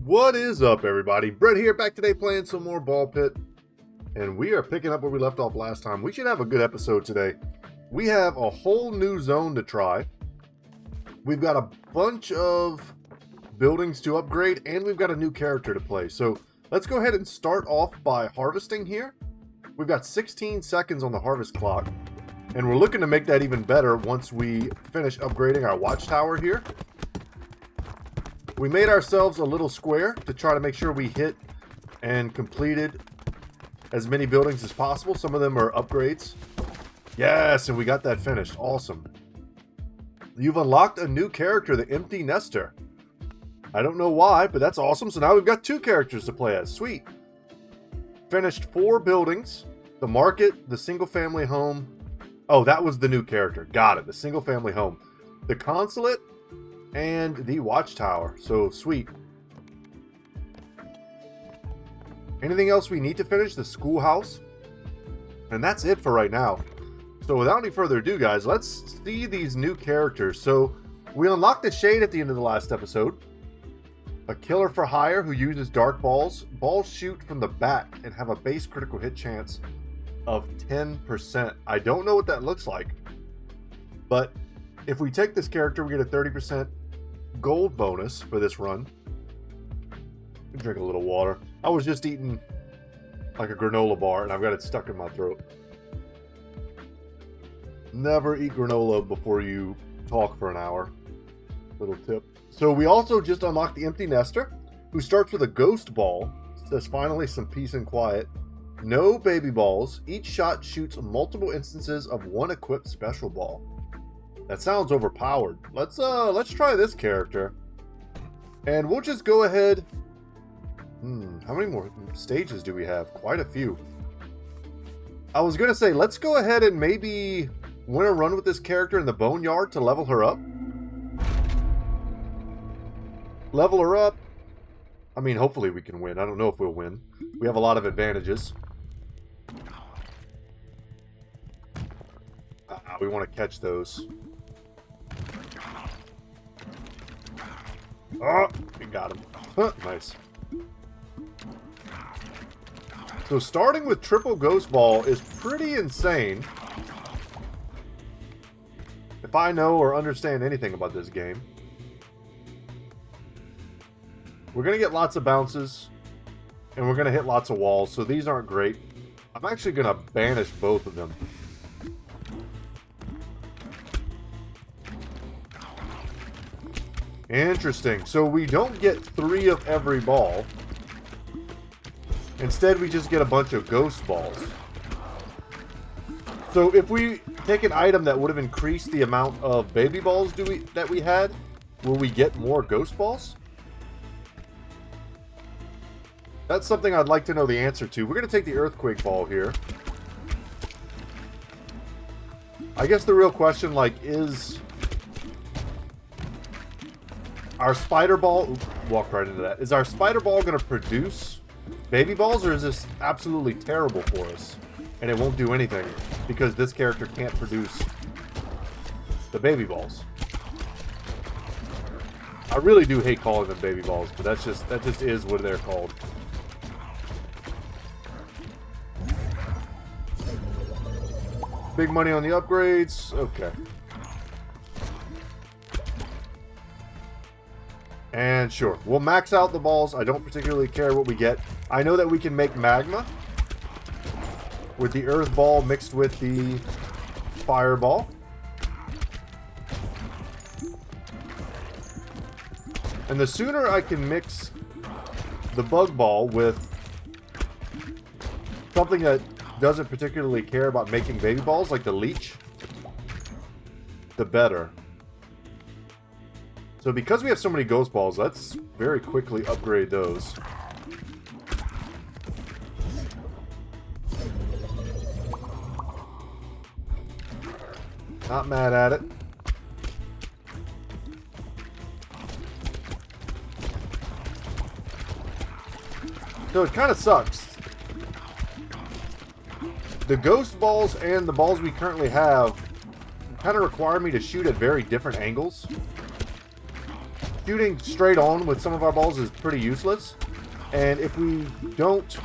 What is up, everybody? Brett here, back today playing some more Ball Pit. And we are picking up where we left off last time. We should have a good episode today. We have a whole new zone to try. We've got a bunch of buildings to upgrade, and we've got a new character to play. So let's go ahead and start off by harvesting here. We've got 16 seconds on the harvest clock. And we're looking to make that even better once we finish upgrading our watchtower here. We made ourselves a little square to try to make sure we hit and completed as many buildings as possible. Some of them are upgrades. Yes, and we got that finished. Awesome. You've unlocked a new character, the Empty Nester. I don't know why, but that's awesome. So now we've got 2 characters to play as. Sweet. Finished 4 buildings. The market, the single family home. Oh, that was the new character. Got it. The single family home. The consulate. And the watchtower. So, sweet. Anything else we need to finish? The schoolhouse. And that's it for right now. So, without any further ado, guys, let's see these new characters. So, we unlocked the Shade at the end of the last episode. A killer for hire who uses dark balls. Balls shoot from the back and have a base critical hit chance of 10%. I don't know what that looks like. But if we take this character, we get a 30% gold bonus for this run. Drink a little water. I was just eating like a granola bar and I've got it stuck in my throat. Never eat granola before you talk for an hour. Little tip. So we also just unlocked the Empty Nester, who starts with a ghost ball. It says finally some peace and quiet. No baby balls. Each shot shoots multiple instances of one equipped special ball. That sounds overpowered. Let's try this character. And we'll just go ahead. How many more stages do we have? Quite a few. I was gonna say, let's go ahead and maybe win a run with this character in the boneyard to level her up. Level her up. I mean, hopefully we can win. I don't know if we'll win. We have a lot of advantages. We want to catch those. Oh, we got him. Huh, nice. So starting with triple ghost ball is pretty insane. If I know or understand anything about this game. We're going to get lots of bounces. And we're going to hit lots of walls. So these aren't great. I'm actually going to banish both of them. Interesting. So we don't get 3 of every ball. Instead, we just get a bunch of ghost balls. So if we take an item that would have increased the amount of baby balls that we had, will we get more ghost balls? That's something I'd like to know the answer to. We're going to take the earthquake ball here. I guess the real question, is our spider ball... Oops, walked right into that. Is our spider ball going to produce baby balls, or is this absolutely terrible for us? And it won't do anything because this character can't produce the baby balls. I really do hate calling them baby balls, but that just is what they're called. Big money on the upgrades. Okay. And sure, we'll max out the balls. I don't particularly care what we get. I know that we can make magma with the earth ball mixed with the fireball. And the sooner I can mix the bug ball with something that doesn't particularly care about making baby balls, like the leech, the better. So because we have so many ghost balls, let's very quickly upgrade those. Not mad at it. So it kind of sucks. The ghost balls and the balls we currently have kind of require me to shoot at very different angles. shooting straight on with some of our balls is pretty useless. And if we don't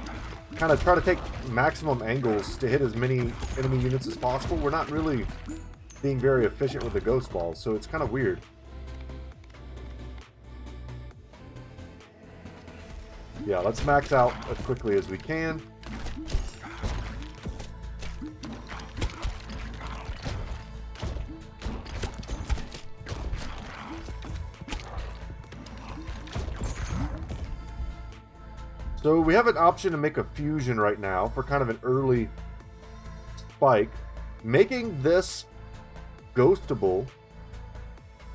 kind of try to take maximum angles to hit as many enemy units as possible, we're not really being very efficient with the ghost balls, so it's kind of weird. Yeah, let's max out as quickly as we can. So we have an option to make a fusion right now for kind of an early spike. Making this ghostable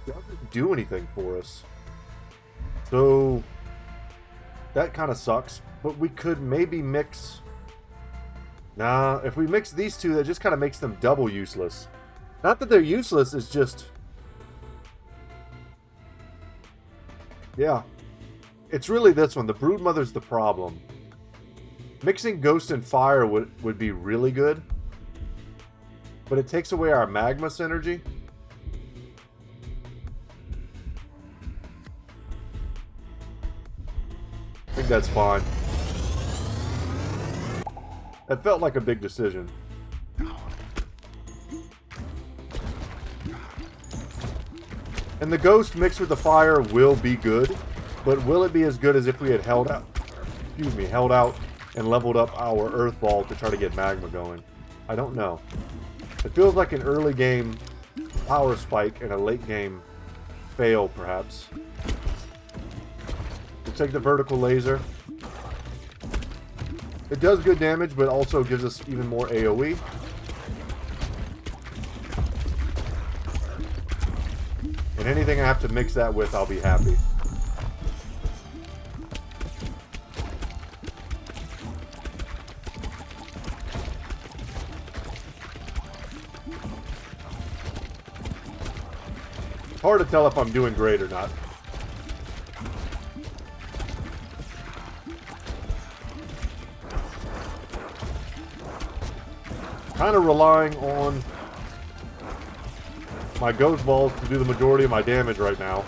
doesn't do anything for us. So that kind of sucks. But we could maybe mix... Nah, if we mix these two, that just kind of makes them double useless. Not that they're useless, it's just... Yeah. It's really this one. The Broodmother's the problem. Mixing Ghost and Fire would be really good. But it takes away our magma synergy. I think that's fine. That felt like a big decision. And the Ghost mixed with the Fire will be good. But will it be as good as if we had held out and leveled up our Earth Ball to try to get magma going? I don't know. It feels like an early game power spike and a late game fail, perhaps. We'll take the vertical laser. It does good damage, but also gives us even more AoE. And anything I have to mix that with, I'll be happy. Hard to tell if I'm doing great or not. Kind of relying on my ghost balls to do the majority of my damage right now.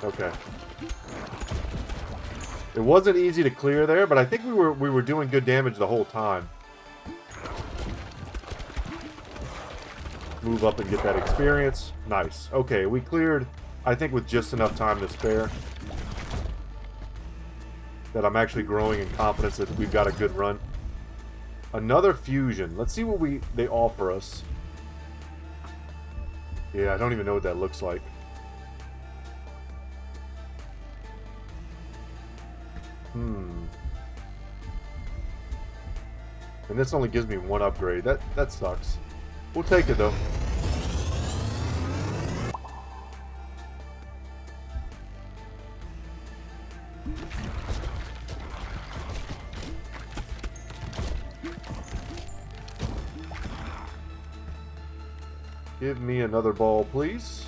Okay. It wasn't easy to clear there, but I think we were doing good damage the whole time. Move up and get that experience. Nice. Okay, we cleared, I think, with just enough time to spare. That I'm actually growing in confidence that we've got a good run. Another fusion. Let's see what they offer us. Yeah, I don't even know what that looks like. And this only gives me one upgrade. That sucks. We'll take it, though. Give me another ball, please.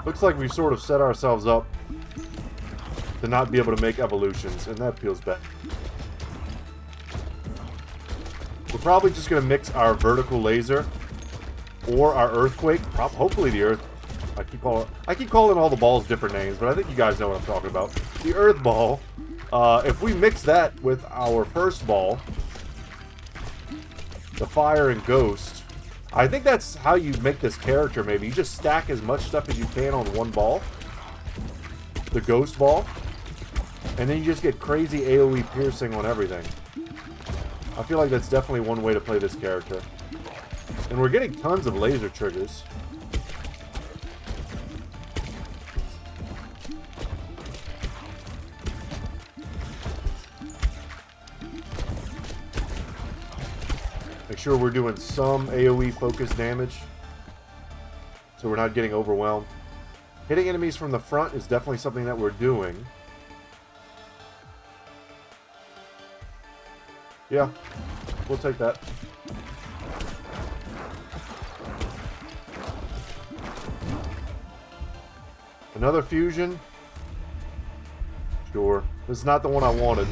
Looks like we've sort of set ourselves up to not be able to make evolutions, and that feels bad. We're probably just going to mix our vertical laser or our earthquake. Hopefully the earth. I keep calling all the balls different names, but I think you guys know what I'm talking about. The earth ball. If we mix that with our first ball, the fire and ghost, I think that's how you make this character. Maybe you just stack as much stuff as you can on one ball, the ghost ball, and then you just get crazy AoE piercing on everything. I feel like that's definitely one way to play this character. And we're getting tons of laser triggers. Make sure we're doing some AoE focused damage, so we're not getting overwhelmed. Hitting enemies from the front is definitely something that we're doing. Yeah, we'll take that. Another fusion? Sure. This is not the one I wanted.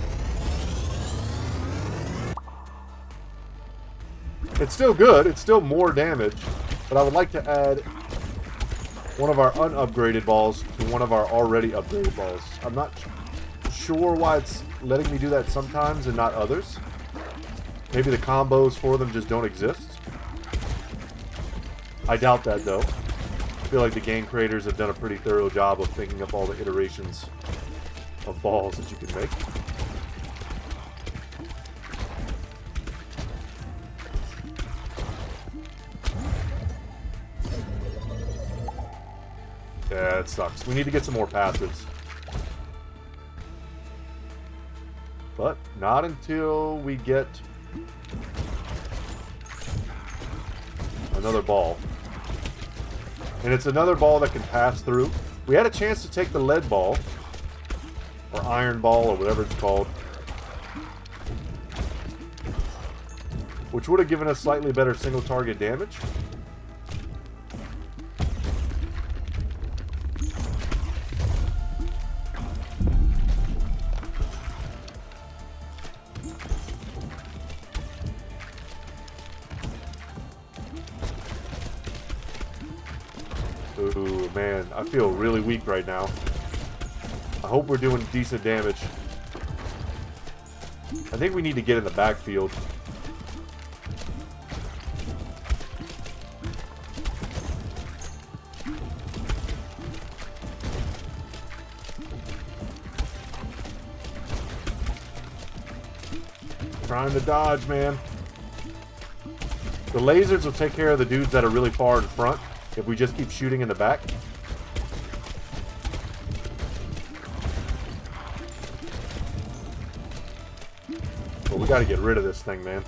It's still good. It's still more damage. But I would like to add one of our unupgraded balls to one of our already upgraded balls. I'm not sure why it's letting me do that sometimes and not others. Maybe the combos for them just don't exist. I doubt that, though. I feel like the game creators have done a pretty thorough job of thinking up all the iterations of balls that you can make. Yeah, it sucks. We need to get some more passives. But not until we get another ball. And it's another ball that can pass through. We had a chance to take the lead ball, or iron ball, or whatever it's called, which would have given us slightly better single target damage. Ooh, man, I feel really weak right now. I hope we're doing decent damage. I think we need to get in the backfield. Trying to dodge, man. The lasers will take care of the dudes that are really far in front if we just keep shooting in the back. But we gotta get rid of this thing, man.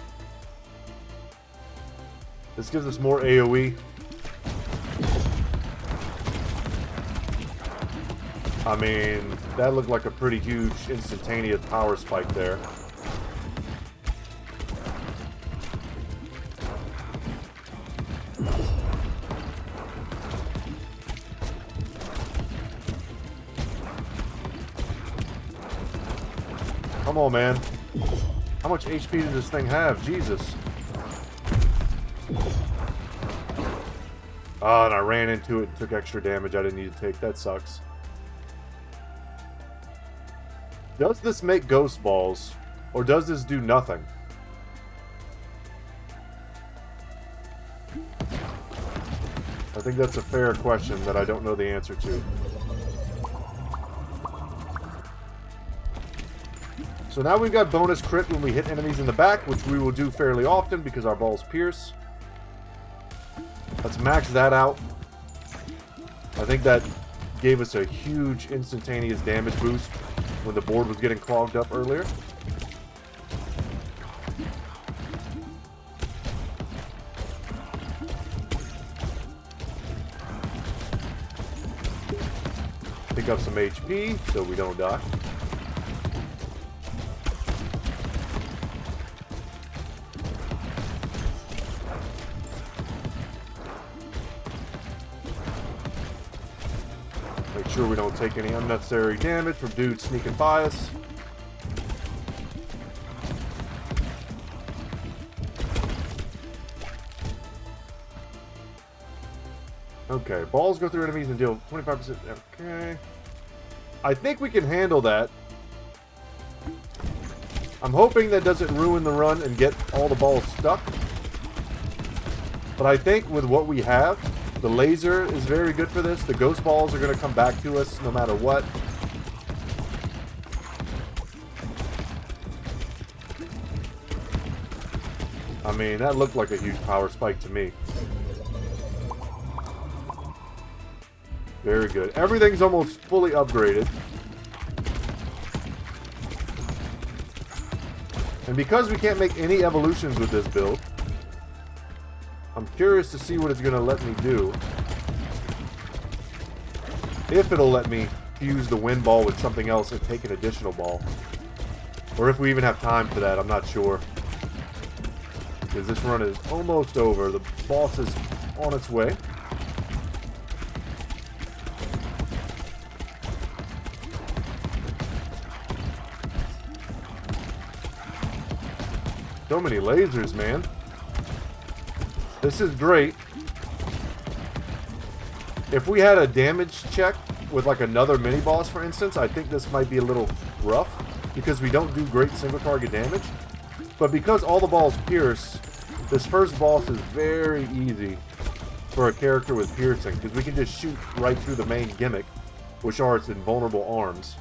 This gives us more AoE. I mean, that looked like a pretty huge instantaneous power spike there. Come on, man. How much HP does this thing have? Jesus. Oh, and I ran into it and took extra damage I didn't need to take. That sucks. Does this make ghost balls? Or does this do nothing? I think that's a fair question that I don't know the answer to. So now we've got bonus crit when we hit enemies in the back, which we will do fairly often because our balls pierce. Let's max that out. I think that gave us a huge instantaneous damage boost when the board was getting clogged up earlier. Pick up some HP so we don't die. Make sure we don't take any unnecessary damage from dudes sneaking by us. Okay, balls go through enemies and deal 25%. Okay. I think we can handle that. I'm hoping that doesn't ruin the run and get all the balls stuck. But I think with what we have, the laser is very good for this. The ghost balls are going to come back to us no matter what. I mean, that looked like a huge power spike to me. Very good. Everything's almost fully upgraded. And because we can't make any evolutions with this build, I'm curious to see what it's going to let me do. If it'll let me fuse the wind ball with something else and take an additional ball. Or if we even have time for that, I'm not sure. Because this run is almost over. The boss is on its way. So many lasers, man. This is great. If we had a damage check with like another mini boss, for instance, I think this might be a little rough because we don't do great single target damage. But because all the balls pierce, this first boss is very easy for a character with piercing because we can just shoot right through the main gimmick, which are its invulnerable arms.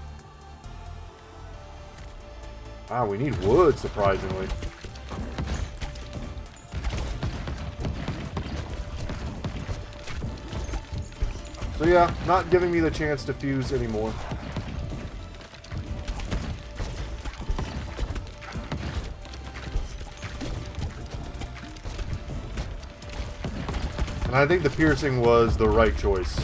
Ah, we need wood, surprisingly. So yeah, not giving me the chance to fuse anymore. And I think the piercing was the right choice.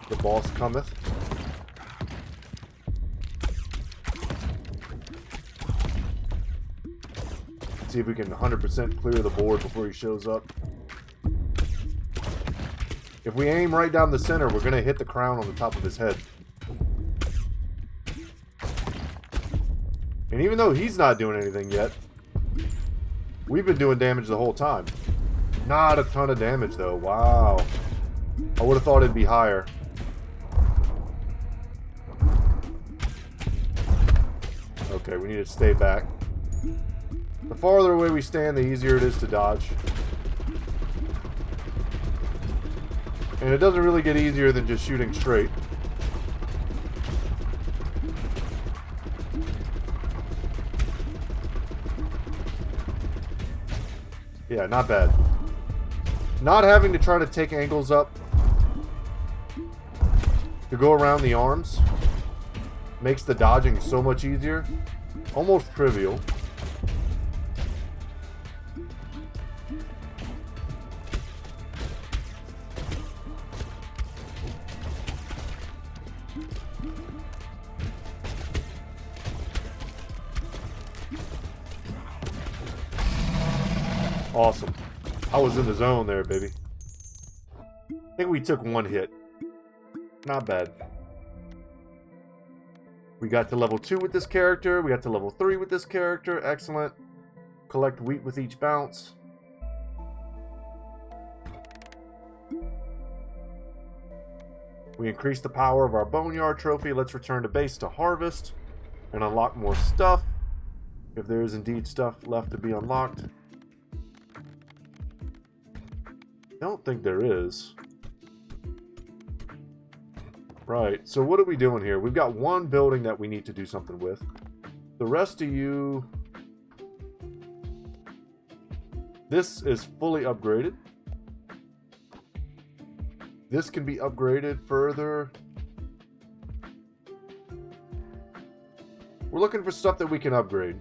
The boss cometh. See if we can 100% clear the board before he shows up. If we aim right down the center, we're going to hit the crown on the top of his head. And even though he's not doing anything yet, we've been doing damage the whole time. Not a ton of damage, though. Wow. I would have thought it'd be higher. Okay, we need to stay back. The farther away we stand, the easier it is to dodge. And it doesn't really get easier than just shooting straight. Yeah, not bad. Not having to try to take angles up to go around the arms makes the dodging so much easier. Almost trivial. Awesome. I was in the zone there, baby. I think we took one hit. Not bad. We got to level 2 with this character. We got to level 3 with this character. Excellent. Collect wheat with each bounce. We increased the power of our boneyard trophy. Let's return to base to harvest and unlock more stuff. If there is indeed stuff left to be unlocked. I don't think there is. Right, so what are we doing here? We've got one building that we need to do something with. The rest of you... This is fully upgraded. This can be upgraded further. We're looking for stuff that we can upgrade.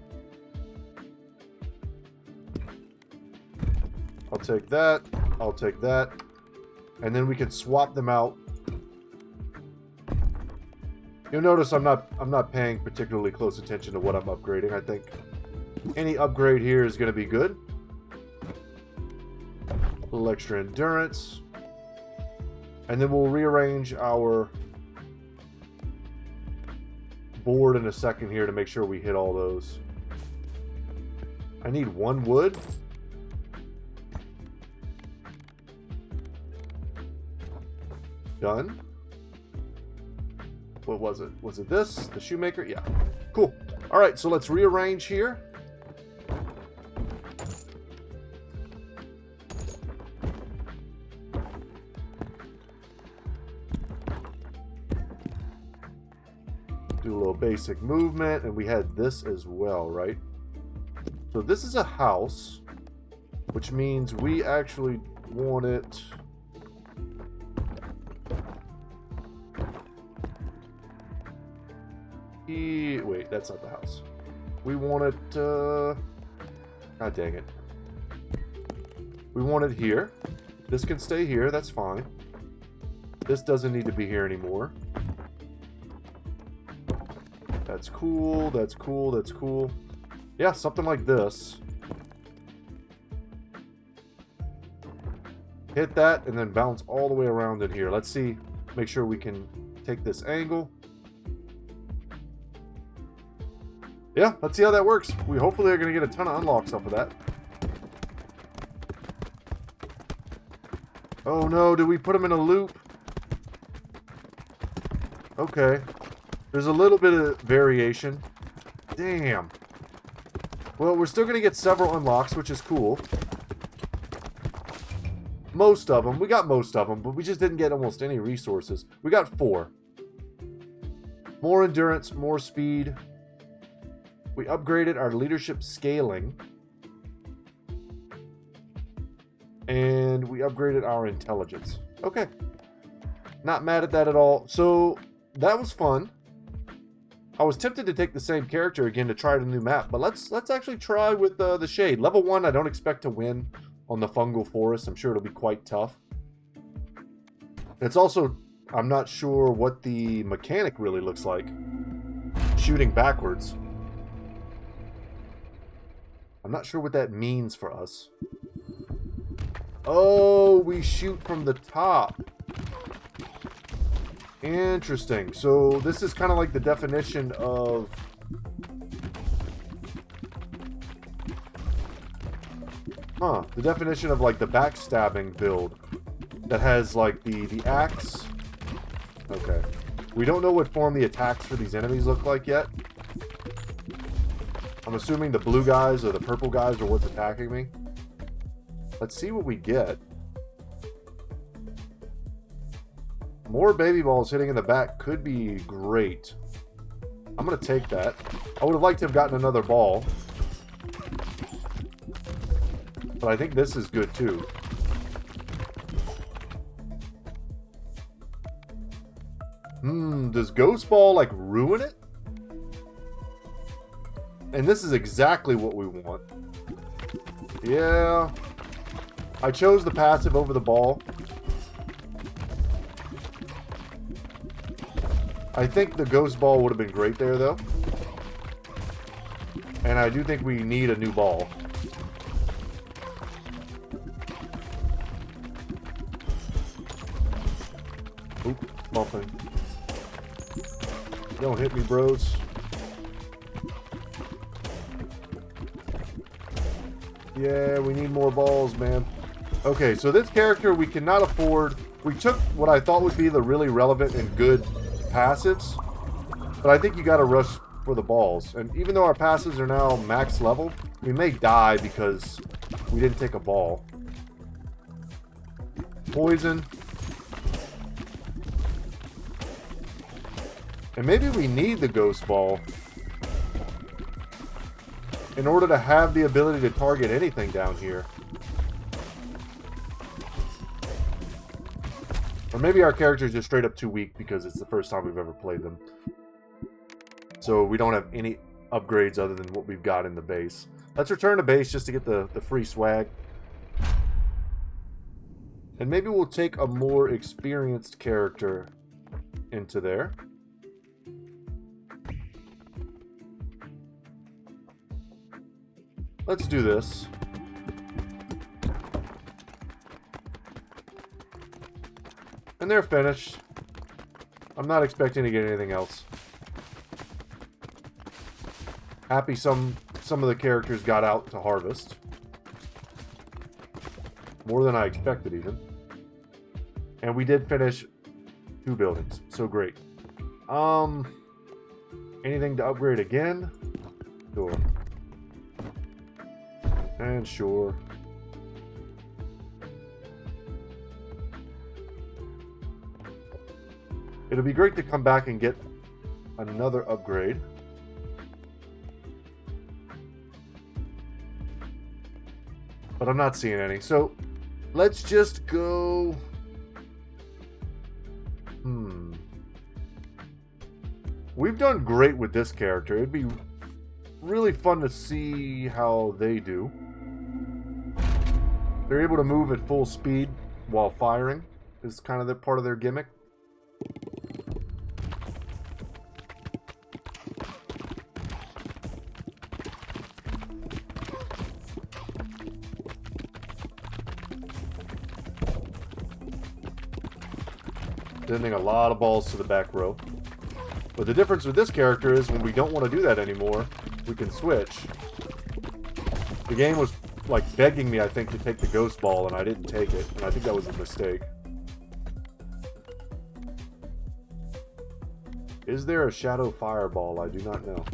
I'll take that. I'll take that. And then we can swap them out. You'll notice I'm not paying particularly close attention to what I'm upgrading. I think any upgrade here is going to be good. A little extra endurance. And then we'll rearrange our board in a second here to make sure we hit all those. I need 1 wood. Done. What was it? Was it this? The shoemaker? Yeah. Cool. Alright, so let's rearrange here. Do a little basic movement, and we had this as well, right? So this is a house, which means we actually want it... Wait, that's not the house. We want it, God dang it. We want it here. This can stay here, that's fine. This doesn't need to be here anymore. That's cool, that's cool, that's cool. Yeah, something like this. Hit that, and then bounce all the way around in here. Let's see, make sure we can take this angle. Yeah, let's see how that works. We hopefully are going to get a ton of unlocks off of that. Oh no, did we put him in a loop? Okay. There's a little bit of variation. Damn. Well, we're still going to get several unlocks, which is cool. Most of them. We got most of them, but we just didn't get almost any resources. We got 4. More endurance, more speed. We upgraded our leadership scaling. And we upgraded our intelligence. Okay. Not mad at that at all. So, that was fun. I was tempted to take the same character again to try the new map, but let's actually try with the Shade. Level 1, I don't expect to win on the fungal forest. I'm sure it'll be quite tough. It's also, I'm not sure what the mechanic really looks like. Shooting backwards. I'm not sure what that means for us. Oh, we shoot from the top. Interesting. So this is kind of like the definition of... the definition of like the backstabbing build that has like the axe. Okay. We don't know what form the attacks for these enemies look like yet. I'm assuming the blue guys or the purple guys are what's attacking me. Let's see what we get. More baby balls hitting in the back could be great. I'm going to take that. I would have liked to have gotten another ball. But I think this is good too. Does Ghost Ball like ruin it? And this is exactly what we want. Yeah. I chose the passive over the ball. I think the Ghost Ball would have been great there, though. And I do think we need a new ball. Oop, bumping. Don't hit me, bros. Yeah, we need more balls, man. Okay, so this character we cannot afford. We took what I thought would be the really relevant and good passives, but I think you gotta rush for the balls. And even though our passives are now max level, we may die because we didn't take a ball. Poison. And maybe we need the Ghost Ball in order to have the ability to target anything down here. Or maybe our character's just straight up too weak because it's the first time we've ever played them. So we don't have any upgrades other than what we've got in the base. Let's return to base just to get the free swag. And maybe we'll take a more experienced character into there. Let's do this. And they're finished. I'm not expecting to get anything else. Happy some of the characters got out to harvest. More than I expected, even. And we did finish 2 buildings. So great. Anything to upgrade again? Sure. And sure. It'll be great to come back and get another upgrade. But I'm not seeing any. So, let's just go... We've done great with this character. It'd be really fun to see how they do. They're able to move at full speed while firing. Is kind of the part of their gimmick. Sending a lot of balls to the back row. But the difference with this character is when we don't want to do that anymore, we can switch. The game was like begging me, I think, to take the ghost ball, and I didn't take it, and I think that was a mistake. Is there a shadow fireball? I do not know.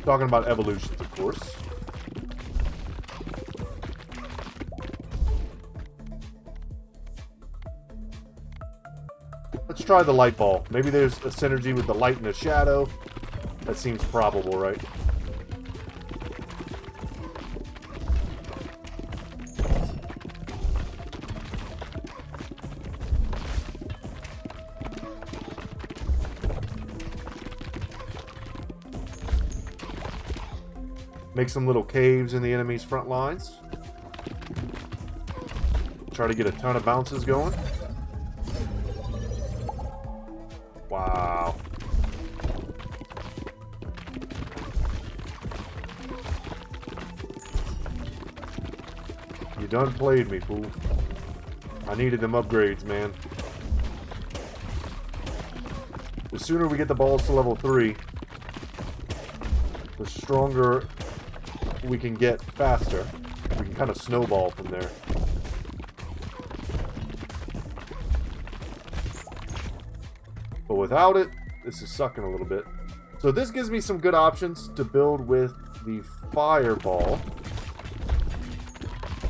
Talking about evolutions, of course. Let's try the light ball. Maybe there's a synergy with the light and the shadow. That seems probable, right? Make some little caves in the enemy's front lines. Try to get a ton of bounces going. Wow. You done played me, fool. I needed them upgrades, man. The sooner we get the balls to level 3, the stronger we can get faster. We can kind of snowball from there. But without it, this is sucking a little bit. So this gives me some good options to build with the fireball.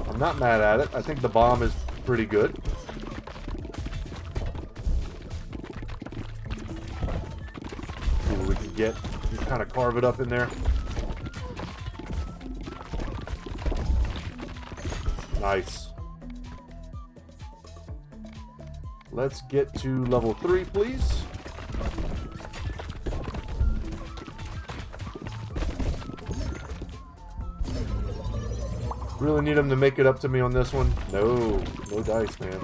I'm not mad at it. I think the bomb is pretty good. Ooh, we can kind of carve it up in there. Nice. Let's get to level 3, please. Really need him to make it up to me on this one. No dice, man.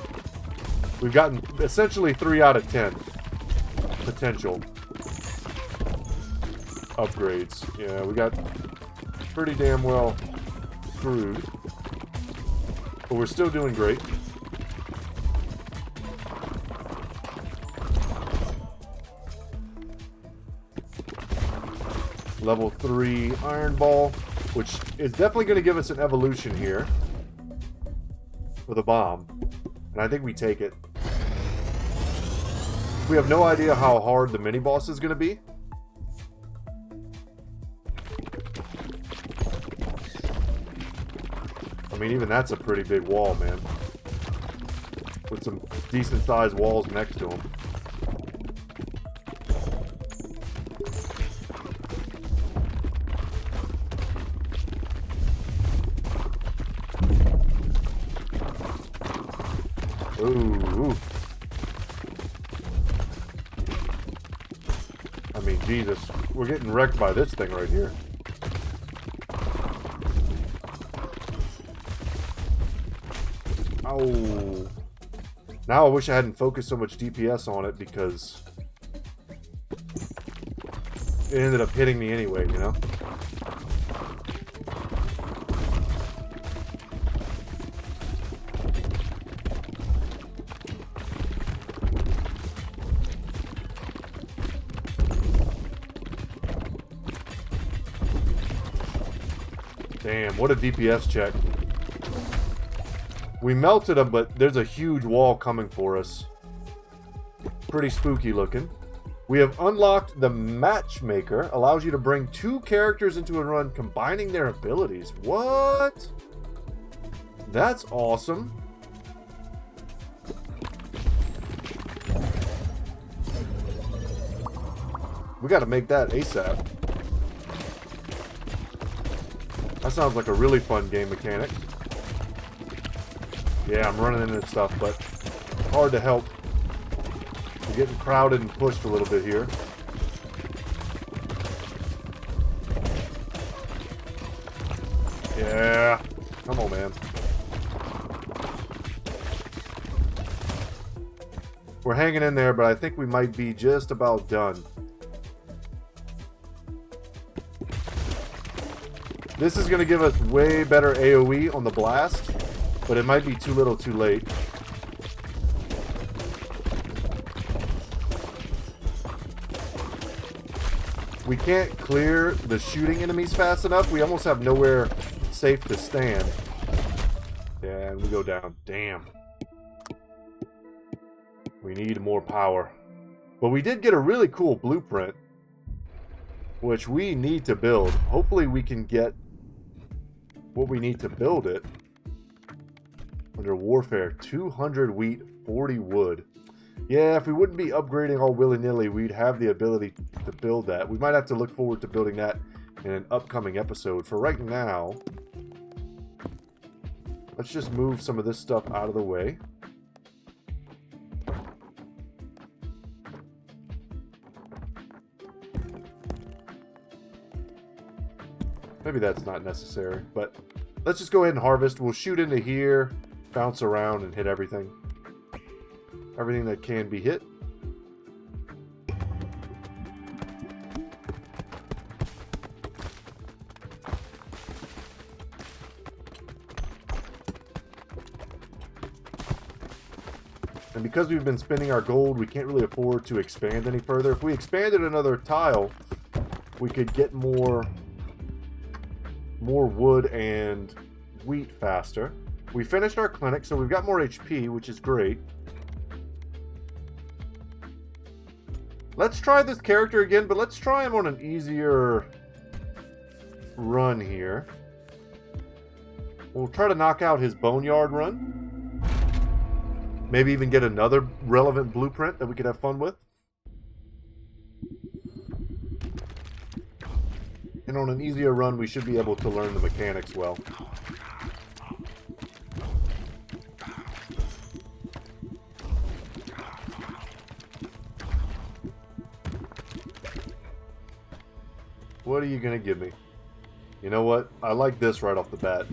We've gotten essentially 3 out of 10 potential upgrades. Yeah, we got pretty damn well screwed. But we're still doing great. Level 3 Iron Ball, which is definitely going to give us an evolution here for the bomb. And I think we take it. We have no idea how hard the mini-boss is going to be. I mean, even that's a pretty big wall, man. With some decent-sized walls next to them. Ooh. I mean, Jesus. We're getting wrecked by this thing right here. Oh. Now I wish I hadn't focused so much DPS on it because it ended up hitting me anyway, you know? Damn, what a DPS check. We melted them, but there's a huge wall coming for us. Pretty spooky looking. We have unlocked the Matchmaker. Allows you to bring 2 characters into a run, combining their abilities. What? That's awesome. We gotta make that ASAP. That sounds like a really fun game mechanic. Yeah, I'm running into stuff, but hard to help. We're getting crowded and pushed a little bit here. Yeah. Come on, man. We're hanging in there, but I think we might be just about done. This is going to give us way better AoE on the blast, but it might be too little too late. We can't clear the shooting enemies fast enough. We almost have nowhere safe to stand. Yeah, and we go down. Damn. We need more power. But we did get a really cool blueprint, which we need to build. Hopefully we can get what we need to build it. Under warfare, 200 wheat, 40 wood. Yeah, if we wouldn't be upgrading all willy-nilly, we'd have the ability to build that. We might have to look forward to building that in an upcoming episode. For right now, let's just move some of this stuff out of the way. Maybe that's not necessary, but let's just go ahead and harvest. We'll shoot into here, bounce around, and hit everything. Everything that can be hit. And because we've been spending our gold, we can't really afford to expand any further. If we expanded another tile, we could get more wood and wheat faster. We finished our clinic, so we've got more HP, which is great. Let's try this character again, but let's try him on an easier run here. We'll try to knock out his boneyard run. Maybe even get another relevant blueprint that we could have fun with. And on an easier run, we should be able to learn the mechanics well. What are you going to give me? You know what? I like this right off the bat.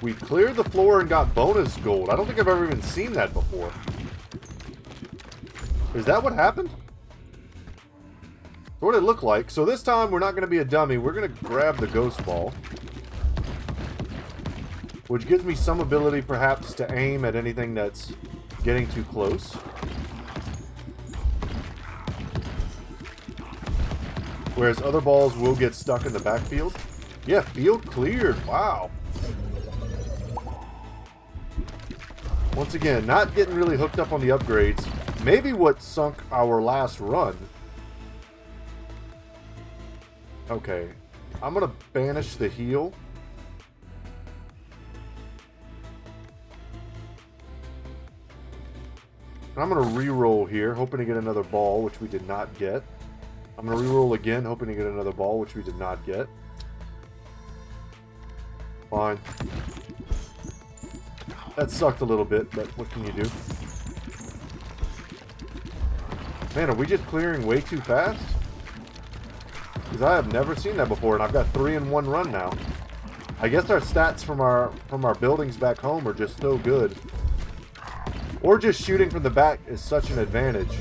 We cleared the floor and got bonus gold. I don't think I've ever even seen that before. Is that what happened? What did it look like? So this time we're not going to be a dummy. We're going to grab the ghost ball, which gives me some ability perhaps to aim at anything that's getting too close. Whereas other balls will get stuck in the backfield. Yeah, field cleared. Wow. Once again, not getting really hooked up on the upgrades. Maybe what sunk our last run. Okay. I'm going to banish the heal. And I'm going to re-roll here, hoping to get another ball, which we did not get. I'm going to re-roll again, hoping to get another ball, which we did not get. Fine. That sucked a little bit, but what can you do? Man, are we just clearing way too fast? Because I have never seen that before, and I've got 3 in one run now. I guess our stats from our buildings back home are just so good. Or just shooting from the back is such an advantage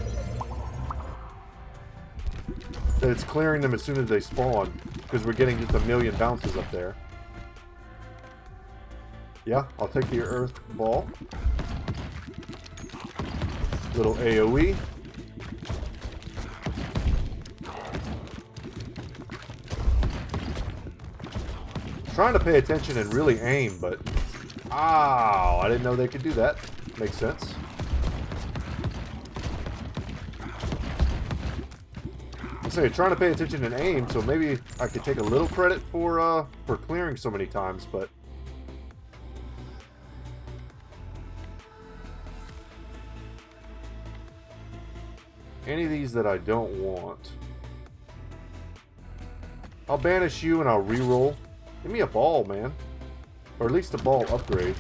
that it's clearing them as soon as they spawn, because we're getting just a million bounces up there. Yeah, I'll take the earth ball. Little AoE. Trying to pay attention and really aim, but ow, I didn't know they could do that. Makes sense. I say trying to pay attention and aim, so maybe I could take a little credit for clearing so many times, but any of these that I don't want. I'll banish you and I'll re-roll. Give me a ball, man. Or at least a ball upgrade.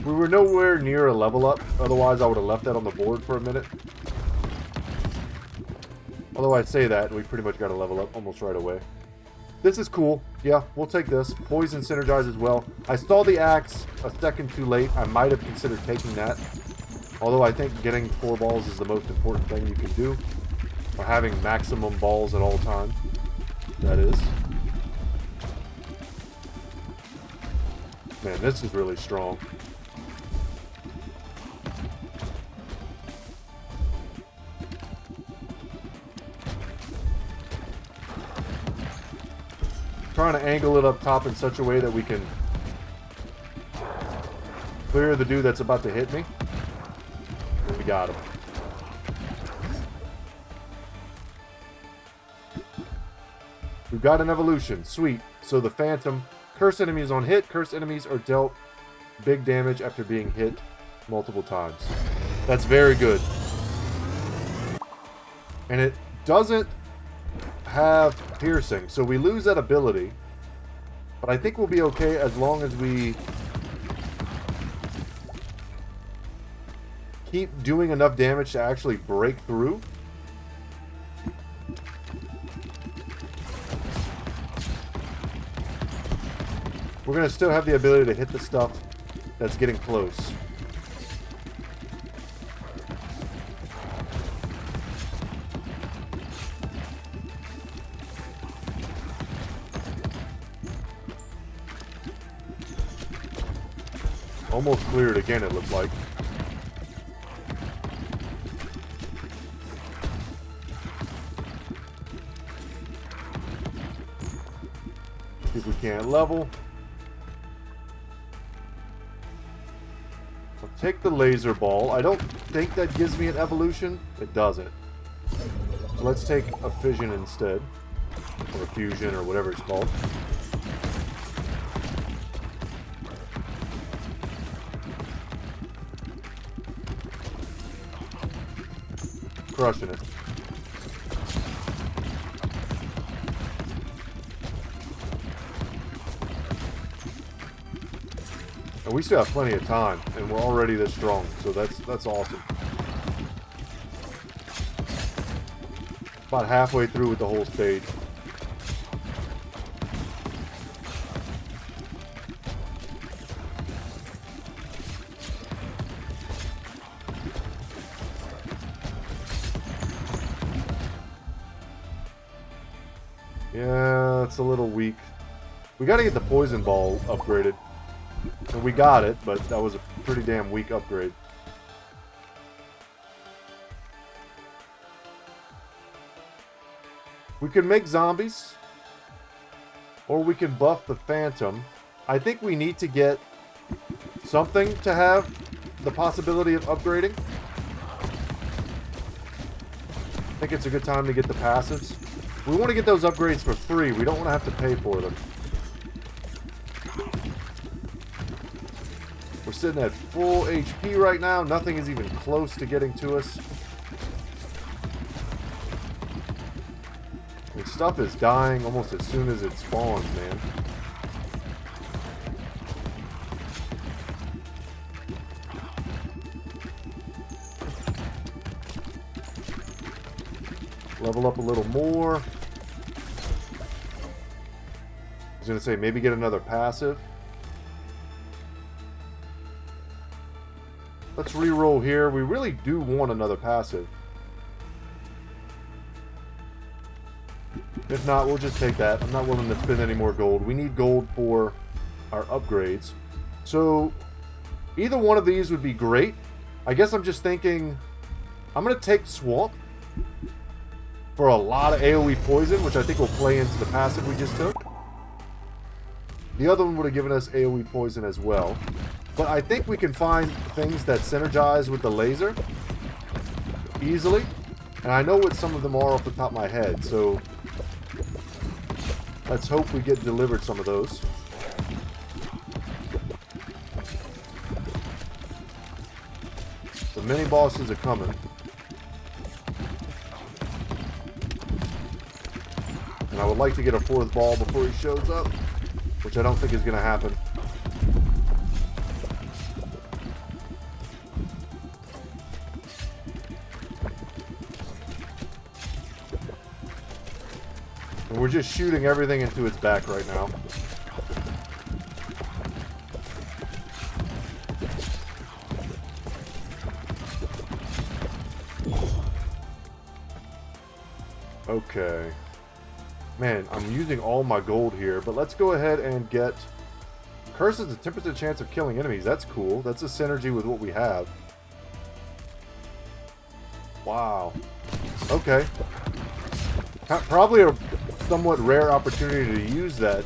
We were nowhere near a level up. Otherwise, I would have left that on the board for a minute. Although I say that, we pretty much got a level up almost right away. This is cool. Yeah, we'll take this. Poison synergize as well. I saw the axe a second too late. I might have considered taking that. Although I think getting 4 balls is the most important thing you can do. Or having maximum balls at all times. That is. Man, this is really strong. Trying to angle it up top in such a way that we can clear the dude that's about to hit me. And we got him. We've got an evolution. Sweet. So the Phantom, curse enemies on hit. Curse enemies are dealt big damage after being hit multiple times. That's very good. And it doesn't have piercing, so we lose that ability. But I think we'll be okay as long as we keep doing enough damage to actually break through. We're going to still have the ability to hit the stuff that's getting close. Almost cleared again, it looked like. See if we can't level. I'll take the laser ball. I don't think that gives me an evolution. It doesn't. So let's take a fission instead. Or a fusion, or whatever it's called. Crushing it. And we still have plenty of time, and we're already this strong, so that's awesome. About halfway through with the whole stage. Yeah, it's a little weak. We gotta get the poison ball upgraded. And we got it, but that was a pretty damn weak upgrade. We can make zombies. Or we can buff the Phantom. I think we need to get something to have the possibility of upgrading. I think it's a good time to get the passives. We want to get those upgrades for free. We don't want to have to pay for them. We're sitting at full HP right now. Nothing is even close to getting to us. And stuff is dying almost as soon as it spawns, man. Level up a little more. I was going to say, maybe get another passive. Let's re-roll here. We really do want another passive. If not, we'll just take that. I'm not willing to spend any more gold. We need gold for our upgrades. So, either one of these would be great. I guess I'm just thinking, I'm going to take Swamp for a lot of AoE poison, which I think will play into the passive we just took. The other one would have given us AoE poison as well. But I think we can find things that synergize with the laser easily. And I know what some of them are off the top of my head, so let's hope we get delivered some of those. The mini bosses are coming. And I would like to get a fourth ball before he shows up, which I don't think is going to happen. And we're just shooting everything into its back right now. Okay. Man, I'm using all my gold here, but let's go ahead and get Curse has a 10% chance of killing enemies. That's cool. That's a synergy with what we have. Wow. Okay. Probably a somewhat rare opportunity to use that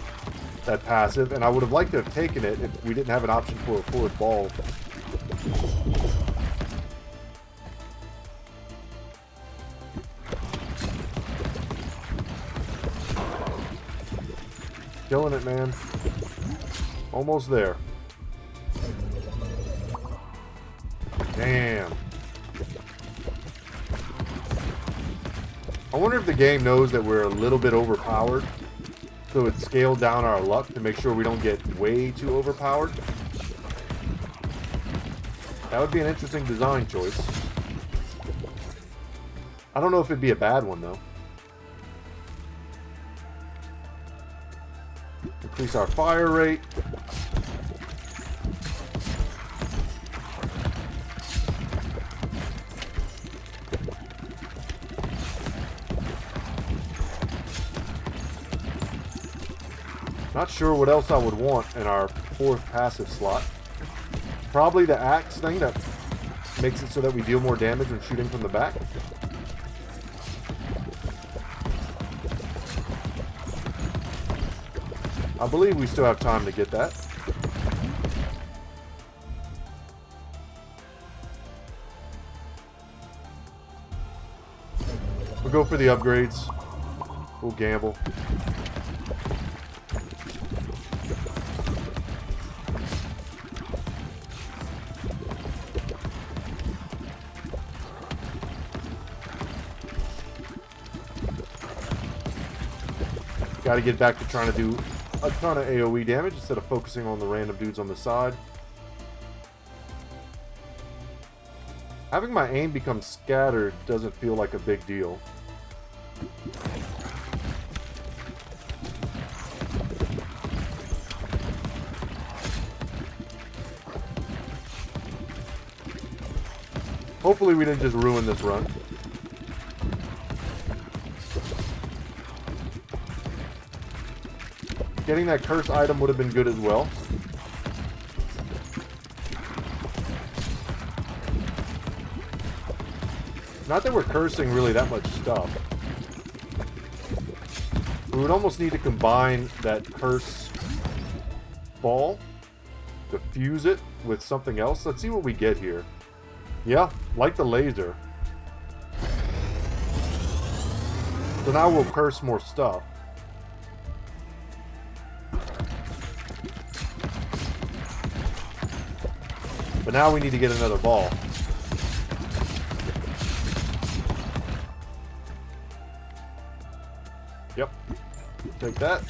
passive, and I would have liked to have taken it if we didn't have an option for a forward ball. Killing it, man. Almost there. Damn. I wonder if the game knows that we're a little bit overpowered, so it scaled down our luck to make sure we don't get way too overpowered. That would be an interesting design choice. I don't know if it'd be a bad one, though. Increase our fire rate. Not sure what else I would want in our fourth passive slot. Probably the axe thing that makes it so that we deal more damage when shooting from the back. I believe we still have time to get that. We'll go for the upgrades. We'll gamble. Got to get back to trying to do a ton of AoE damage instead of focusing on the random dudes on the side. Having my aim become scattered doesn't feel like a big deal. Hopefully we didn't just ruin this run. Getting that curse item would have been good as well. Not that we're cursing really that much stuff. We would almost need to combine that curse ball to fuse it with something else. Let's see what we get here. Yeah, like the laser. So now we'll curse more stuff. But now we need to get another ball. Yep. Take that.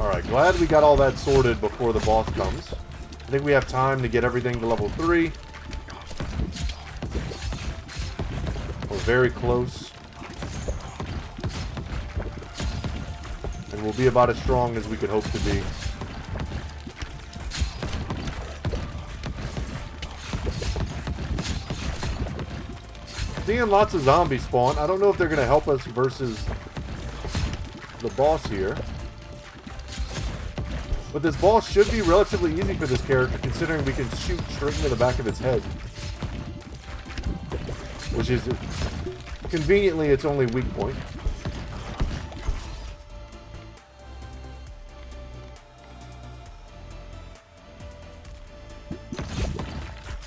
Alright, glad we got all that sorted before the boss comes. I think we have time to get everything to level 3. We're very close. And we'll be about as strong as we could hope to be. Seeing lots of zombies spawn. I don't know if they're going to help us versus the boss here. But this boss should be relatively easy for this character, considering we can shoot straight into the back of its head. Which is, conveniently, its only weak point.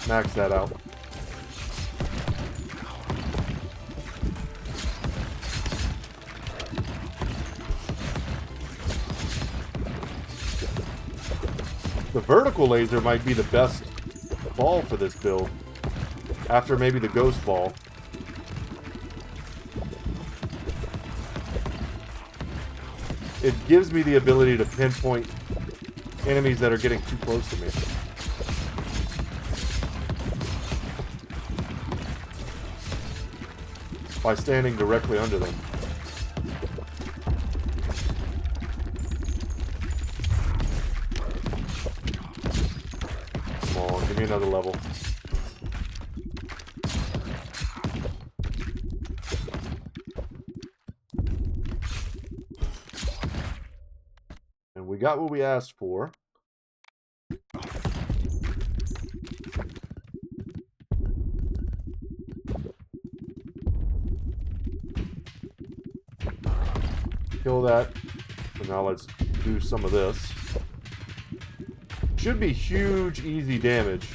Max that out. The vertical laser might be the best ball for this build. After maybe the ghost ball. It gives me the ability to pinpoint enemies that are getting too close to me. By standing directly under them. Come on, give me another level. got what we asked for. Kill that. So now let's do some of this. Should be huge, easy damage.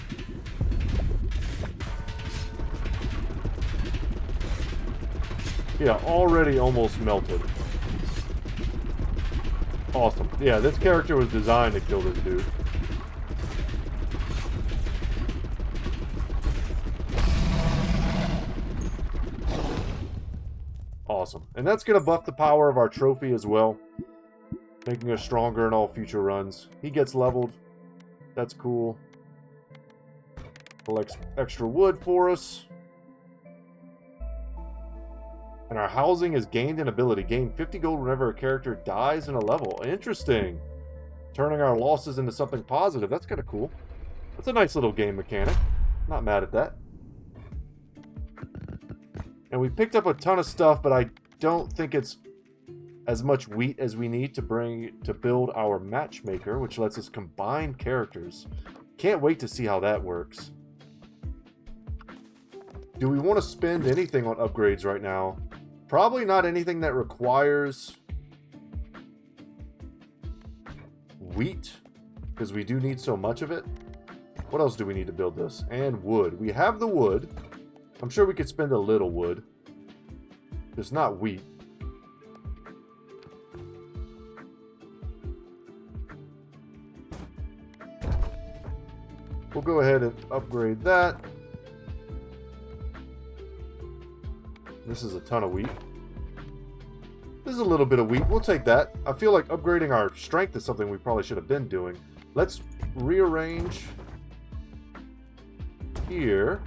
Yeah, already almost melted. Awesome. Yeah, this character was designed to kill this dude. Awesome. And that's going to buff the power of our trophy as well, making us stronger in all future runs. He gets leveled. That's cool. Collects extra wood for us. And our housing is gained in ability. Gain 50 gold whenever a character dies in a level. Interesting. Turning our losses into something positive. That's kind of cool. That's a nice little game mechanic. Not mad at that. And we picked up a ton of stuff, but I don't think it's as much wheat as we need to build our matchmaker, which lets us combine characters. Can't wait to see how that works. Do we want to spend anything on upgrades right now? Probably not anything that requires wheat, because we do need so much of it. What else do we need to build this? And wood. We have the wood. I'm sure we could spend a little wood. Just not wheat. We'll go ahead and upgrade that. This is a ton of wheat. This is a little bit of wheat. We'll take that. I feel like upgrading our strength is something we probably should have been doing. Let's rearrange here.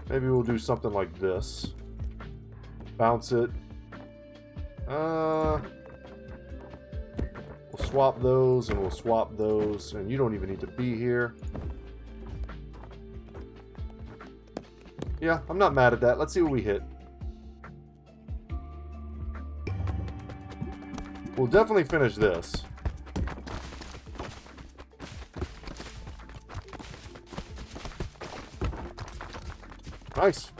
Maybe we'll do something like this. Bounce it. We'll swap those, and we'll swap those, and you don't even need to be here. Yeah, I'm not mad at that. Let's see what we hit. We'll definitely finish this. Nice.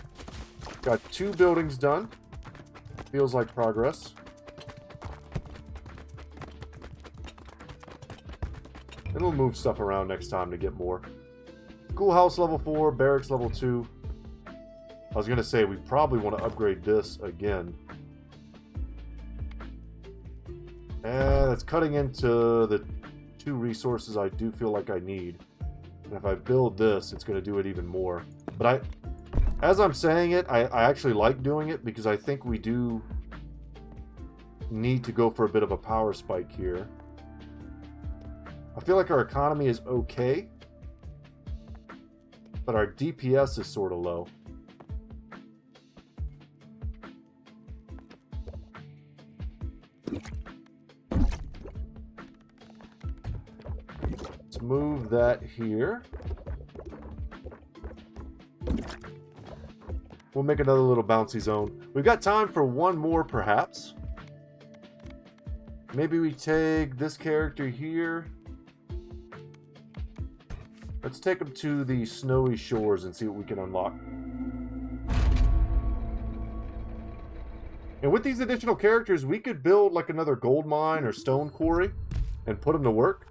Got 2 buildings done. Feels like progress. And we'll move stuff around next time to get more. Schoolhouse level 4, barracks level 2. I was going to say, we probably want to upgrade this again. And it's cutting into the 2 resources I do feel like I need. And if I build this, it's going to do it even more. But as I'm saying it, I actually like doing it because I think we do need to go for a bit of a power spike here. I feel like our economy is okay, but our DPS is sort of low. Let's move that here. We'll make another little bouncy zone. We've got time for one more, perhaps. Maybe we take this character here. Let's take him to the snowy shores and see what we can unlock. And with these additional characters, we could build like another gold mine or stone quarry and put them to work.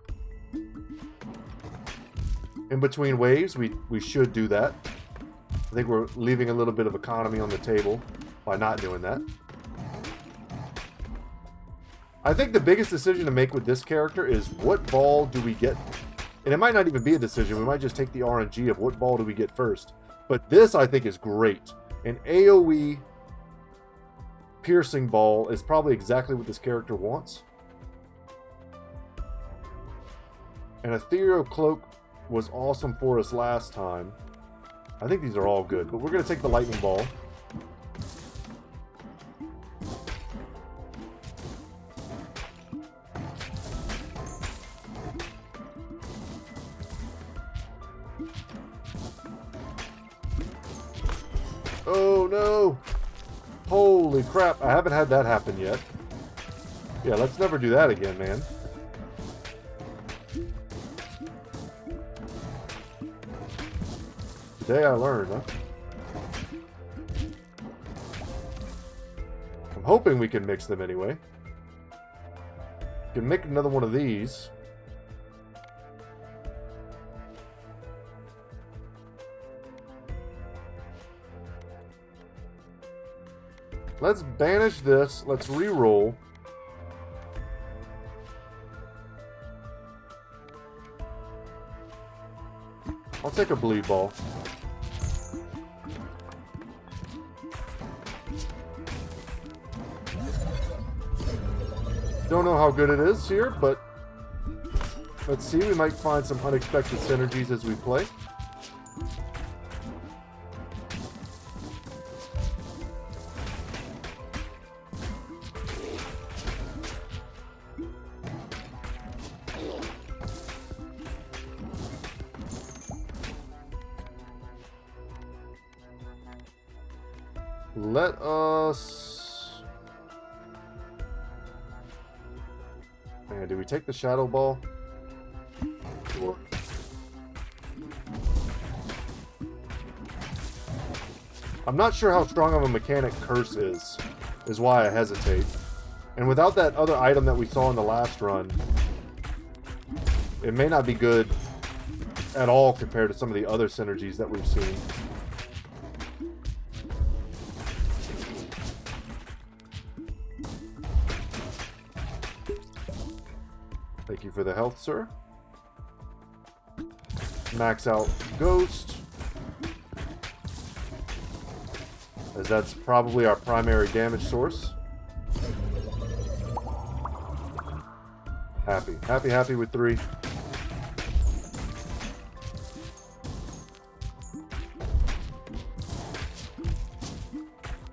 In between waves, we should do that. I think we're leaving a little bit of economy on the table by not doing that. I think the biggest decision to make with this character is what ball do we get? And it might not even be a decision. We might just take the RNG of what ball do we get first. But this, I think, is great. An AoE piercing ball is probably exactly what this character wants. An ethereal cloak was awesome for us last time. I think these are all good, but we're going to take the lightning ball. Oh no! Holy crap, I haven't had that happen yet. Yeah, let's never do that again, man. Today I learned, huh? I'm hoping we can mix them anyway. Can make another one of these. Let's banish this. Let's re-roll. I'll take a bleed ball. Don't know how good it is here, but let's see. We might find some unexpected synergies as we play. Let us... Man, do we take the shadow ball? Sure. I'm not sure how strong of a mechanic curse is why I hesitate. And without that other item that we saw in the last run, it may not be good at all compared to some of the other synergies that we've seen. Thank you for the health, sir. Max out Ghost, as that's probably our primary damage source. Happy with 3.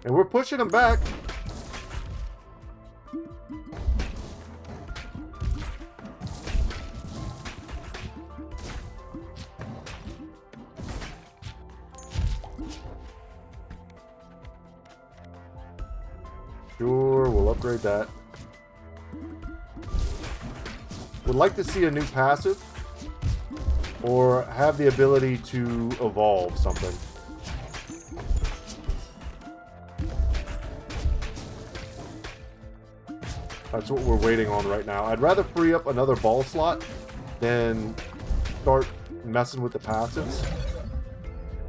And we're pushing him back. Sure, we'll upgrade that. Would like to see a new passive, or have the ability to evolve something. That's what we're waiting on right now. I'd rather free up another ball slot than start messing with the passives.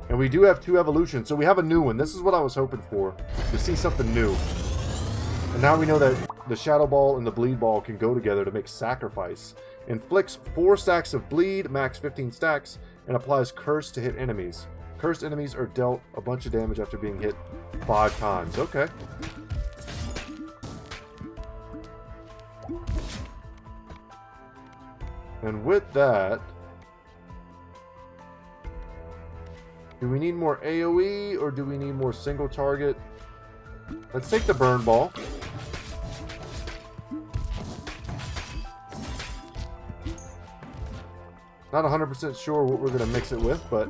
And we do have 2 evolutions, so we have a new one. This is what I was hoping for, to see something new. And now we know that the Shadow Ball and the Bleed Ball can go together to make Sacrifice. Inflicts 4 stacks of Bleed, max 15 stacks, and applies Curse to hit enemies. Cursed enemies are dealt a bunch of damage after being hit 5 times. Okay. And with that, do we need more AoE or do we need more single target? Let's take the Burn Ball. Not 100% sure what we're going to mix it with, but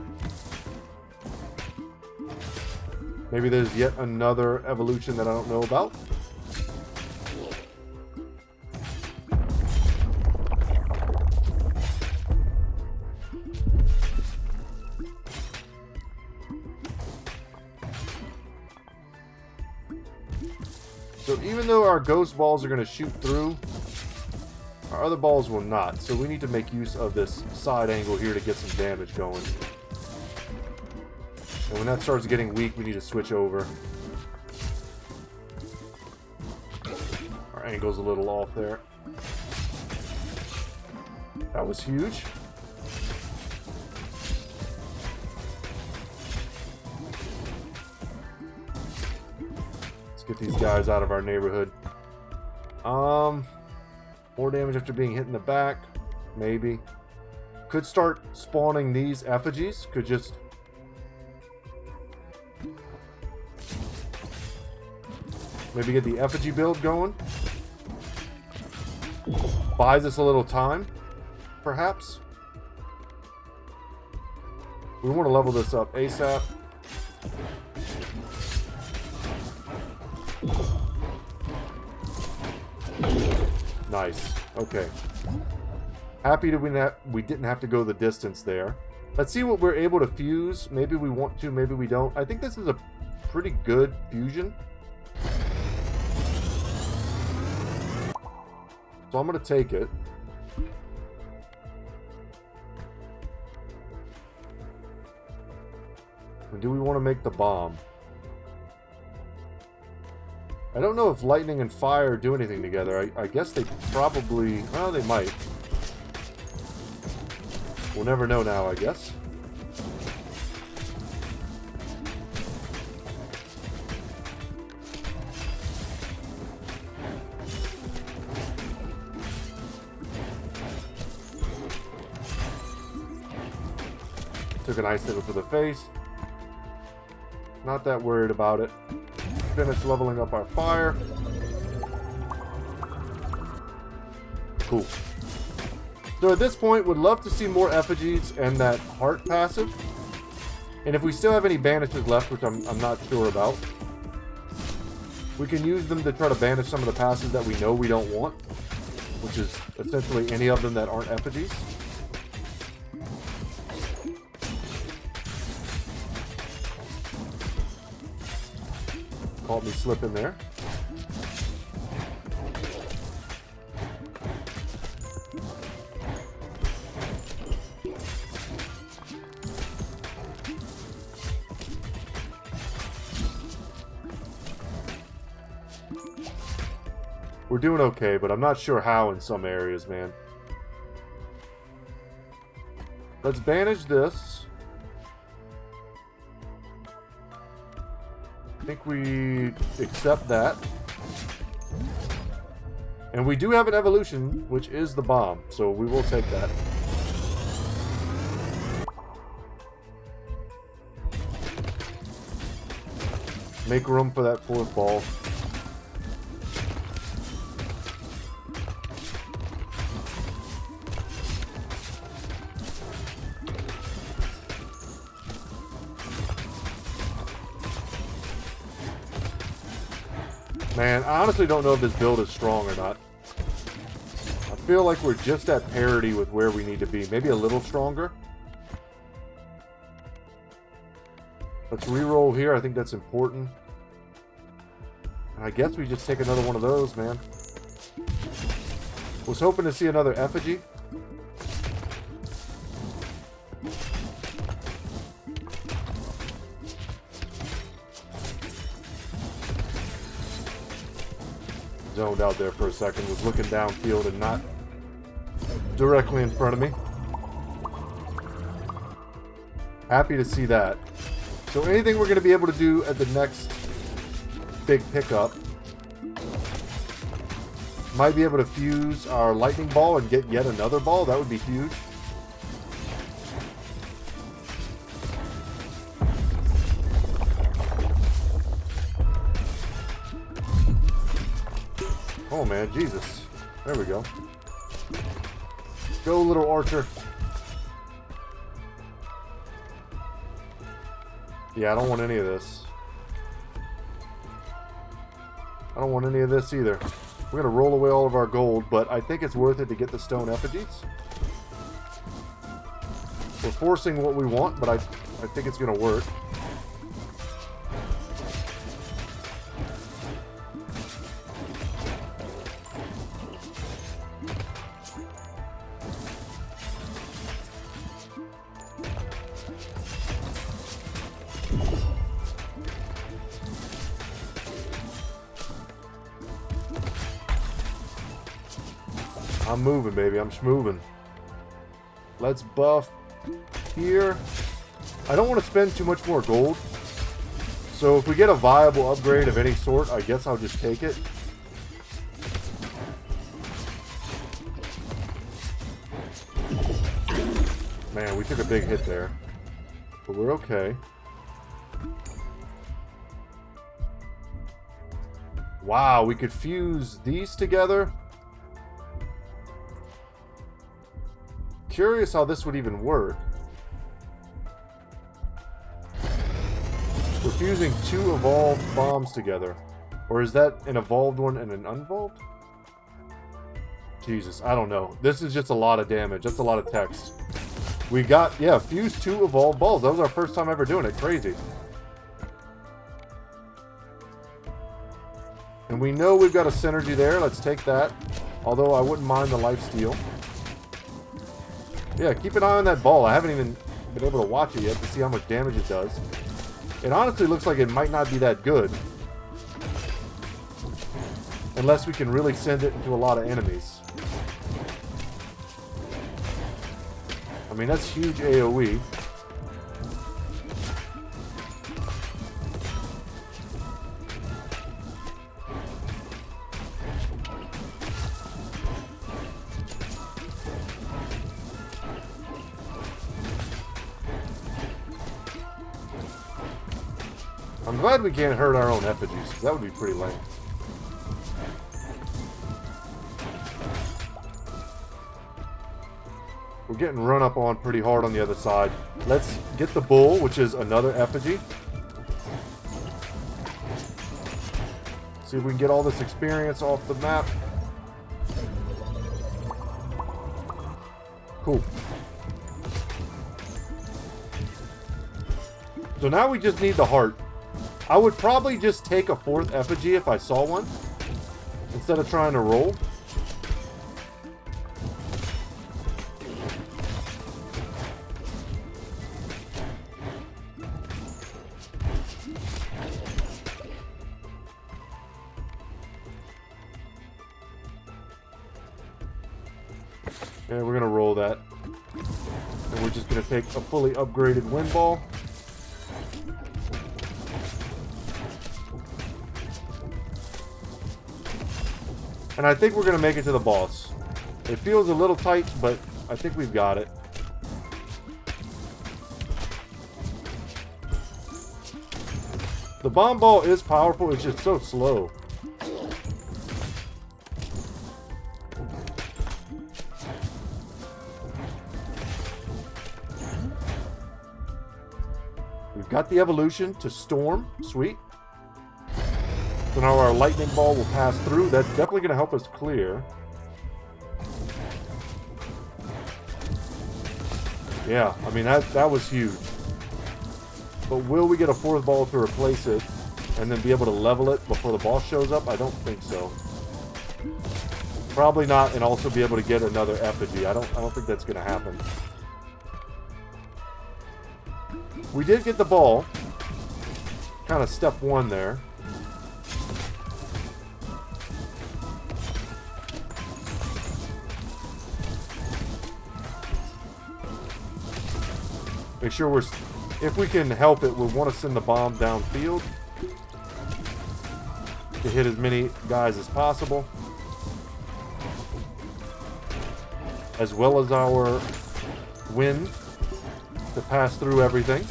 maybe there's yet another evolution that I don't know about. So even though our ghost balls are going to shoot through, our other balls will not. So we need to make use of this side angle here to get some damage going. And when that starts getting weak, we need to switch over. Our angle's a little off there. That was huge. Let's get these guys out of our neighborhood. More damage after being hit in the back. Maybe. Could start spawning these effigies. Could just... maybe get the effigy build going. Buys us a little time, perhaps. We want to level this up ASAP. Nice. Okay. Happy that we didn't have to go the distance there. Let's see what we're able to fuse. Maybe we want to, maybe we don't. I think this is a pretty good fusion. So I'm going to take it. And do we want to make the bomb? I don't know if lightning and fire do anything together. I guess they probably... Well, they might. We'll never know now, I guess. Took an ice nibble to the face. Not that worried about it. Finish leveling up our fire. Cool. So at this point, would love to see more effigies and that heart passive. And if we still have any banishes left, which I'm not sure about, we can use them to try to banish some of the passives that we know we don't want, which is essentially any of them that aren't effigies. Caught me slipping there. We're doing okay, but I'm not sure how in some areas, man. Let's banish this. I think we accept that. And we do have an evolution, which is the bomb, so we will take that. Make room for that fourth ball. Man, I honestly don't know if this build is strong or not. I feel like we're just at parity with where we need to be. Maybe a little stronger. Let's re-roll here. I think that's important. I guess we just take another one of those, man. Was hoping to see another effigy. Zoned out there for a second, was looking downfield and not directly in front of me. Happy to see that. So anything we're going to be able to do at the next big pickup, might be able to fuse our lightning ball and get yet another ball. That would be huge. Oh man, Jesus. There we go. Go, little archer. Yeah, I don't want any of this. I don't want any of this either. We're going to roll away all of our gold, but I think it's worth it to get the stone effigies. We're forcing what we want, but I think it's going to work. I'm moving, baby. I'm schmoving. Let's buff here. I don't want to spend too much more gold. So if we get a viable upgrade of any sort, I guess I'll just take it. Man, we took a big hit there. But we're okay. Wow, we could fuse these together. Curious how this would even work. We're fusing two evolved bombs together. Or is that an evolved one and an unevolved? Jesus, I don't know. This is just a lot of damage. That's a lot of text. We got, yeah, fuse 2 evolved balls. That was our first time ever doing it. Crazy. And we know we've got a synergy there. Let's take that. Although I wouldn't mind the lifesteal. Yeah, keep an eye on that ball. I haven't even been able to watch it yet to see how much damage it does. It honestly looks like it might not be that good. Unless we can really send it into a lot of enemies. I mean, that's huge AoE. I'm glad we can't hurt our own effigies, because that would be pretty lame. We're getting run up on pretty hard on the other side. Let's get the bull, which is another effigy. See if we can get all this experience off the map. Cool. So now we just need the heart. I would probably just take a 4th effigy if I saw one, instead of trying to roll. And we're going to roll that. And we're just going to take a fully upgraded wind ball. And I think we're going to make it to the boss. It feels a little tight, but I think we've got it. The bomb ball is powerful, it's just so slow. We've got the evolution to Storm. Sweet. So now our lightning ball will pass through. That's definitely going to help us clear. Yeah, I mean, that was huge. But will we get a 4th ball to replace it and then be able to level it before the boss shows up? I don't think so. Probably not, and also be able to get another effigy. I don't think that's going to happen. We did get the ball. Kind of step 1 there. Make sure if we can help it, we want to send the bomb downfield to hit as many guys as possible, as well as our wind to pass through everything.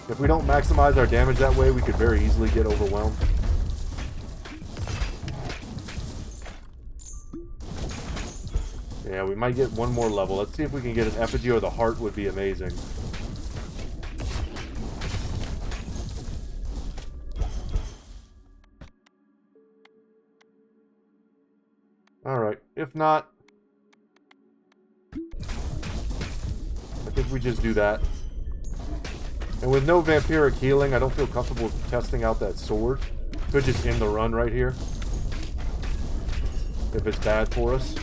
If we don't maximize our damage that way, we could very easily get overwhelmed. Yeah, we might get one more level. Let's see if we can get an effigy, or the heart would be amazing. Alright, if not, I think we just do that. And with no vampiric healing, I don't feel comfortable testing out that sword. Could just end the run right here, if it's bad for us.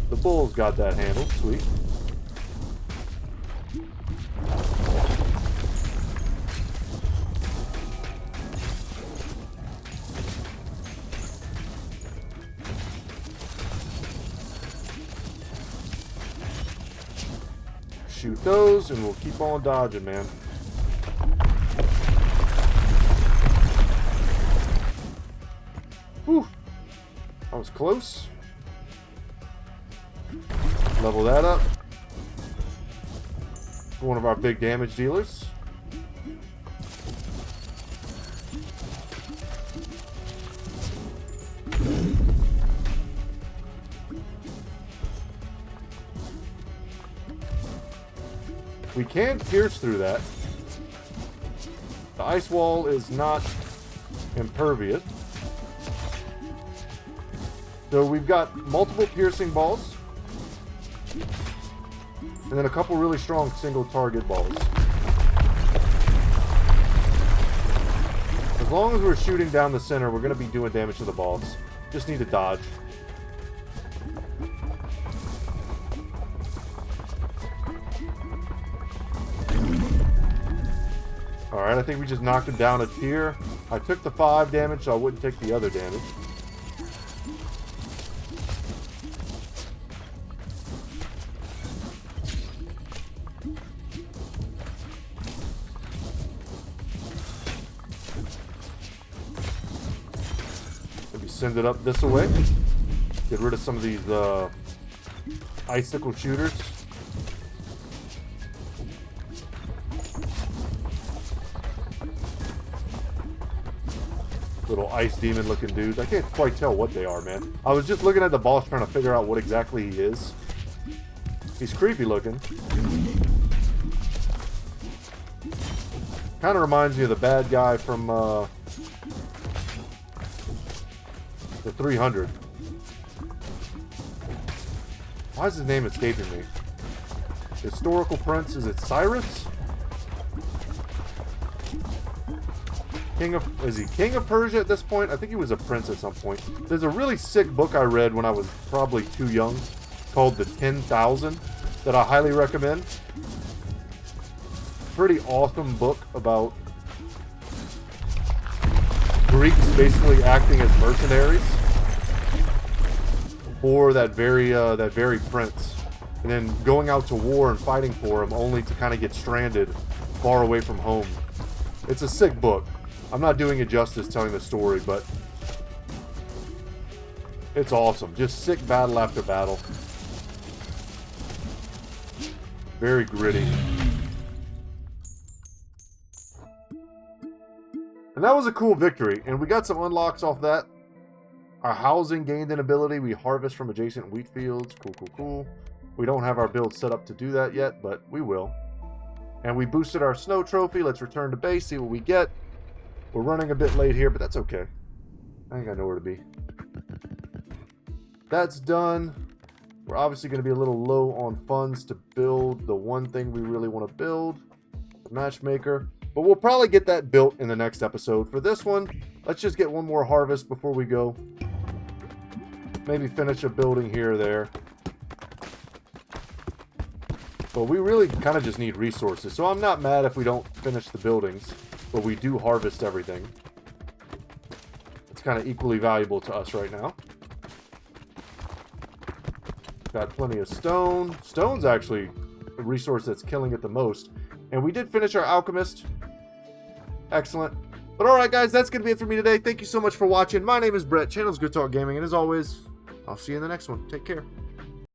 The bull's got that handled. Sweet. Shoot those, and we'll keep on dodging, man. Whew. That was close. Level that up. One of our big damage dealers. We can pierce through that. The ice wall is not impervious. So we've got multiple piercing balls. And then a couple really strong single target balls. As long as we're shooting down the center, we're going to be doing damage to the balls. Just need to dodge. Alright, I think we just knocked him down a tier. I took the 5 damage, so I wouldn't take the other damage. Maybe send it up this way. Get rid of some of these icicle shooters. Little ice demon looking dudes. I can't quite tell what they are, man. I was just looking at the boss trying to figure out what exactly he is. He's creepy looking. Kind of reminds me of the bad guy from the 300. Why is his name escaping me? Historical Prince, is it Cyrus? Is he King of Persia at this point? I think he was a prince at some point. There's a really sick book I read when I was probably too young called The 10,000 that I highly recommend. Pretty awesome book about Greeks basically acting as mercenaries for that very prince, and then going out to war and fighting for him only to kind of get stranded far away from home. It's a sick book. I'm not doing it justice telling the story, but it's awesome. Just sick battle after battle. Very gritty. And that was a cool victory, and we got some unlocks off that. Our housing gained an ability. We harvest from adjacent wheat fields. Cool, cool, cool. We don't have our build set up to do that yet, but we will. And we boosted our snow trophy. Let's return to base, see what we get. We're running a bit late here, but that's okay. I think I know where to be. That's done. We're obviously going to be a little low on funds to build the one thing we really want to build, the matchmaker. But we'll probably get that built in the next episode. For this one, let's just get one more harvest before we go. Maybe finish a building here or there. But we really kind of just need resources. So I'm not mad if we don't finish the buildings, but we do harvest everything. It's kind of equally valuable to us right now. Got plenty of stone. Stone's actually a resource that's killing it the most. And we did finish our alchemist. Excellent. But alright guys, that's going to be it for me today. Thank you so much for watching. My name is Brett, channel's Good Talk Gaming, and as always, I'll see you in the next one. Take care.